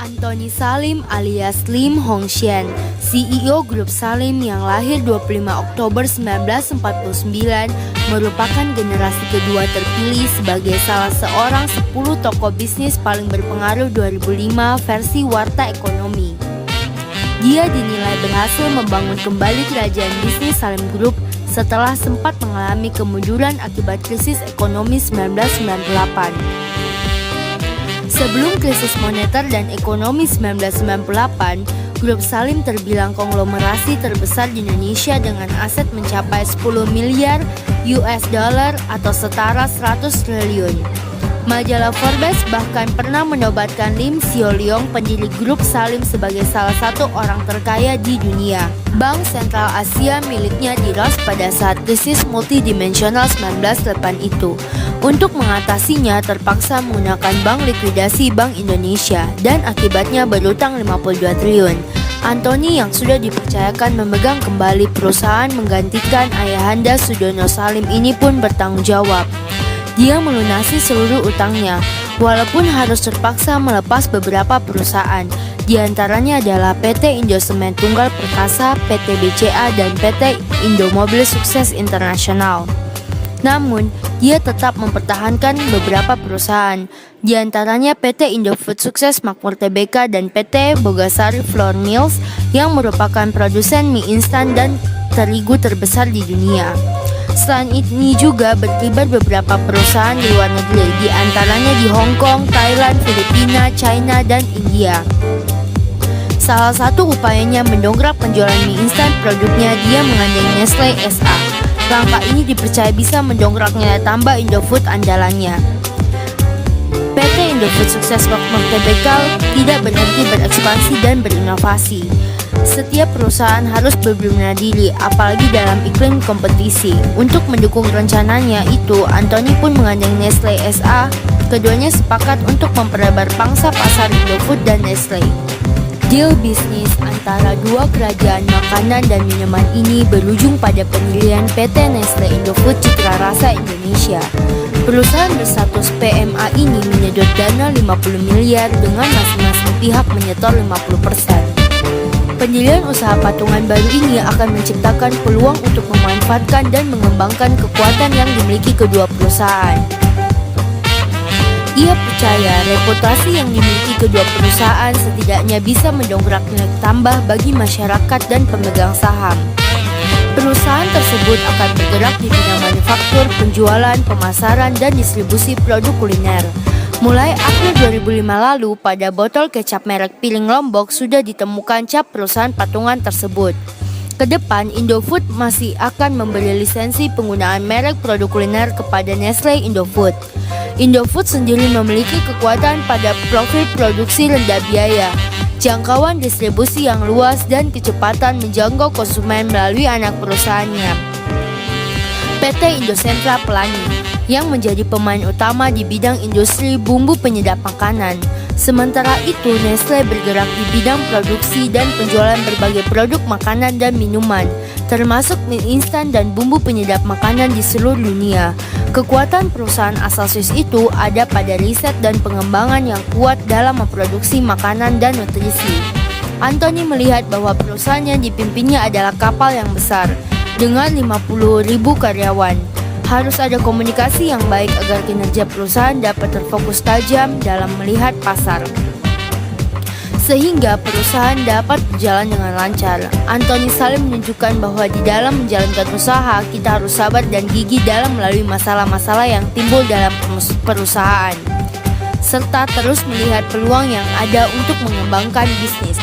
Antony Salim alias Lim Hongxian, CEO Grup Salim yang lahir 25 Oktober 1949, merupakan generasi kedua terpilih sebagai salah seorang 10 tokoh bisnis paling berpengaruh 2005 versi Warta Ekonomi. Dia dinilai berhasil membangun kembali kerajaan bisnis Salim Group setelah sempat mengalami kemunduran akibat krisis ekonomi 1998. Sebelum krisis moneter dan ekonomi 1998, Grup Salim terbilang konglomerasi terbesar di Indonesia dengan aset mencapai 10 miliar US dollar atau setara 100 triliun. Majalah Forbes bahkan pernah menobatkan Lim Hsiao-liong, pendiri Grup Salim, sebagai salah satu orang terkaya di dunia. Bank Sentral Asia miliknya diros pada saat krisis multidimensional 1998 itu. Untuk mengatasinya terpaksa menggunakan bank likuidasi Bank Indonesia dan akibatnya berutang 52 triliun. Antony yang sudah dipercayakan memegang kembali perusahaan menggantikan ayahanda Sudono Salim ini pun bertanggung jawab. Dia melunasi seluruh utangnya, walaupun harus terpaksa melepas beberapa perusahaan. Di antaranya adalah PT Indosemen Tunggal Perkasa, PT BCA, dan PT Indomobil Sukses Internasional. Namun, dia tetap mempertahankan beberapa perusahaan, di antaranya PT Indofood Sukses Makmur Tbk dan PT Bogasari Flour Mills yang merupakan produsen mie instan dan terigu terbesar di dunia. Selain ini juga berkibar beberapa perusahaan di luar negeri, di antaranya di Hong Kong, Thailand, Filipina, China, dan India. Salah satu upayanya mendongkrak penjualan mie instan produknya, dia menggandeng Nestle SA. Langkah ini dipercaya bisa mendongkrak nilai tambah Indofood andalannya. PT Indofood Sukses Makmur Tbk tidak berhenti berekspansi dan berinovasi. Setiap perusahaan harus berbenah diri, apalagi dalam iklim kompetisi. Untuk mendukung rencananya itu, Antony pun menggandeng Nestle SA. Keduanya sepakat untuk memperlebar pangsa pasar Indofood dan Nestle. Deal bisnis antara dua kerajaan makanan dan minuman ini berujung pada pendirian PT Nestle Indofood Citra Rasa Indonesia. Perusahaan berstatus PMA ini menyedot dana 50 miliar dengan masing-masing pihak menyetor 50%. Pendirian usaha patungan baru ini akan menciptakan peluang untuk memanfaatkan dan mengembangkan kekuatan yang dimiliki kedua perusahaan. Ia percaya reputasi yang dimiliki kedua perusahaan setidaknya bisa mendongkrak nilai tambah bagi masyarakat dan pemegang saham. Perusahaan tersebut akan bergerak di bidang manufaktur, penjualan, pemasaran, dan distribusi produk kuliner. Mulai April 2005 lalu, pada botol kecap merek Piling Lombok sudah ditemukan cap perusahaan patungan tersebut. Kedepan, Indofood masih akan memberi lisensi penggunaan merek produk kuliner kepada Nestle Indofood. Indofood sendiri memiliki kekuatan pada profil produksi rendah biaya, jangkauan distribusi yang luas, dan kecepatan menjangkau konsumen melalui anak perusahaannya, PT Indosentra Pelangi, yang menjadi pemain utama di bidang industri bumbu penyedap makanan. Sementara itu, Nestle bergerak di bidang produksi dan penjualan berbagai produk makanan dan minuman, termasuk mie instan dan bumbu penyedap makanan di seluruh dunia. Kekuatan perusahaan asal Swiss itu ada pada riset dan pengembangan yang kuat dalam memproduksi makanan dan nutrisi. Antony melihat bahwa perusahaan yang dipimpinnya adalah kapal yang besar, dengan 50.000 karyawan. Harus ada komunikasi yang baik agar kinerja perusahaan dapat terfokus tajam dalam melihat pasar, sehingga perusahaan dapat berjalan dengan lancar. Antony Salim menunjukkan bahwa di dalam menjalankan usaha, kita harus sabar dan gigih dalam melalui masalah-masalah yang timbul dalam perusahaan, serta terus melihat peluang yang ada untuk mengembangkan bisnis.